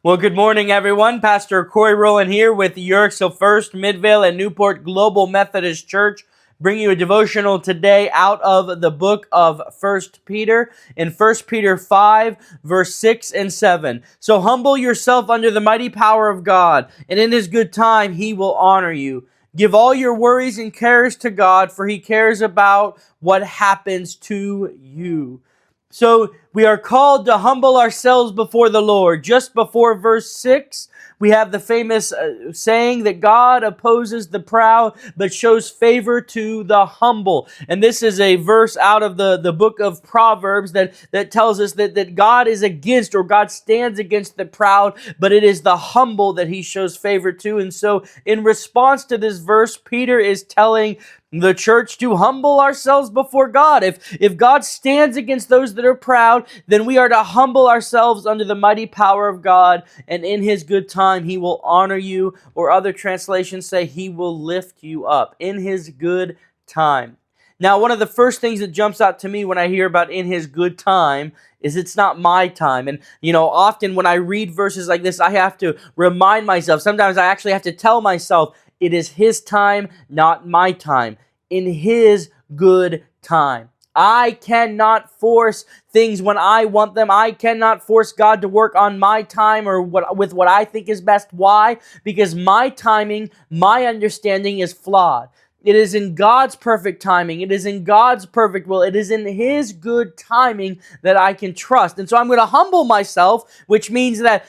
Well, good morning, everyone. Pastor Corey Rowland here with Yorksville First, Midvale, and Newport Global Methodist Church, bringing you a devotional today out of the book of 1 Peter, in 1 Peter 5, verse 6 and 7. So humble yourself under the mighty power of God, and in His good time He will honor you. Give all your worries and cares to God, for He cares about what happens to you. So we are called to humble ourselves before the Lord. Just before verse 6, we have the famous saying that God opposes the proud, but shows favor to the humble. And this is a verse out of the book of Proverbs that tells us that God is against, or God stands against the proud, but it is the humble that He shows favor to. And so in response to this verse, Peter is telling the church to humble ourselves before God. If God stands against those that are proud, then we are to humble ourselves under the mighty power of God, and in His good time He will honor you, or other translations say He will lift you up in His good time. Now, one of the first things that jumps out to me when I hear about in His good time is it's not my time. And, often when I read verses like this, I have to remind myself. Sometimes I actually have to tell myself, it is His time, not my time. In His good time. I cannot force things when I want them. I cannot force God to work on my time or with what I think is best. Why? Because my timing, my understanding is flawed. It is in God's perfect timing. It is in God's perfect will. It is in His good timing that I can trust. And so I'm going to humble myself, which means that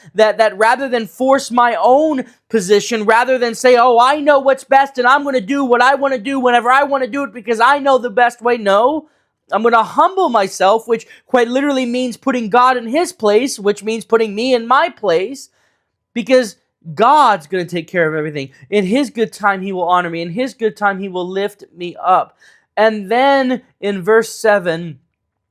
rather than force my own position, rather than say, oh, I know what's best and I'm going to do what I want to do whenever I want to do it because I know the best way. No, I'm going to humble myself, which quite literally means putting God in His place, which means putting me in my place, because God's going to take care of everything. In His good time, He will honor me. In His good time, He will lift me up. And then in verse 7,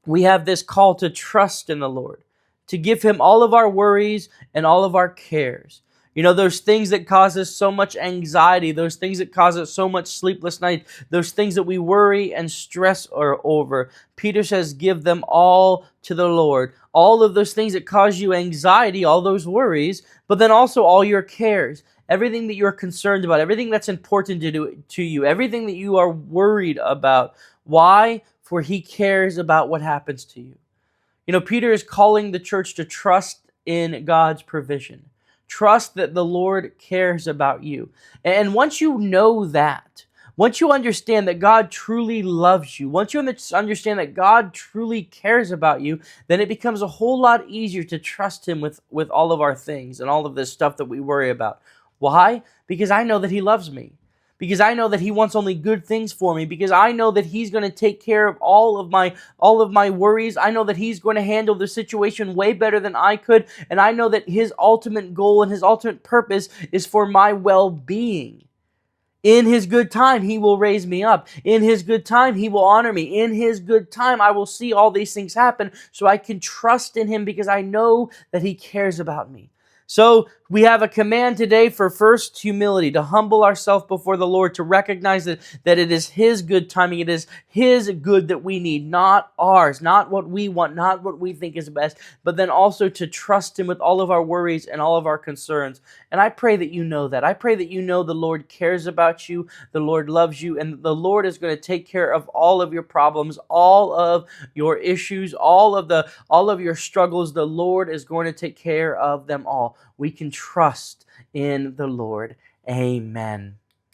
we have this call to trust in the Lord, to give Him all of our worries and all of our cares. Those things that cause us so much anxiety, those things that cause us so much sleepless nights, those things that we worry and stress over. Peter says, give them all to the Lord. All of those things that cause you anxiety, all those worries, but then also all your cares. Everything that you're concerned about, everything that's important to you, everything that you are worried about. Why? For He cares about what happens to you. Peter is calling the church to trust in God's provision. Trust that the Lord cares about you. And once you know that, once you understand that God truly loves you, once you understand that God truly cares about you, then it becomes a whole lot easier to trust Him with all of our things and all of this stuff that we worry about. Why? Because I know that He loves me. Because I know that He wants only good things for me. Because I know that He's going to take care of all of my worries. I know that He's going to handle the situation way better than I could. And I know that His ultimate goal and His ultimate purpose is for my well-being. In His good time, He will raise me up. In His good time, He will honor me. In His good time, I will see all these things happen so I can trust in Him because I know that He cares about me. So we have a command today for first humility, to humble ourselves before the Lord, to recognize that it is His good timing. It is His good that we need, not ours, not what we want, not what we think is best, but then also to trust Him with all of our worries and all of our concerns. And I pray that you know that. I pray that you know the Lord cares about you, the Lord loves you, and the Lord is going to take care of all of your problems, all of your issues, all of your struggles. The Lord is going to take care of them all. We can trust in the Lord. Amen.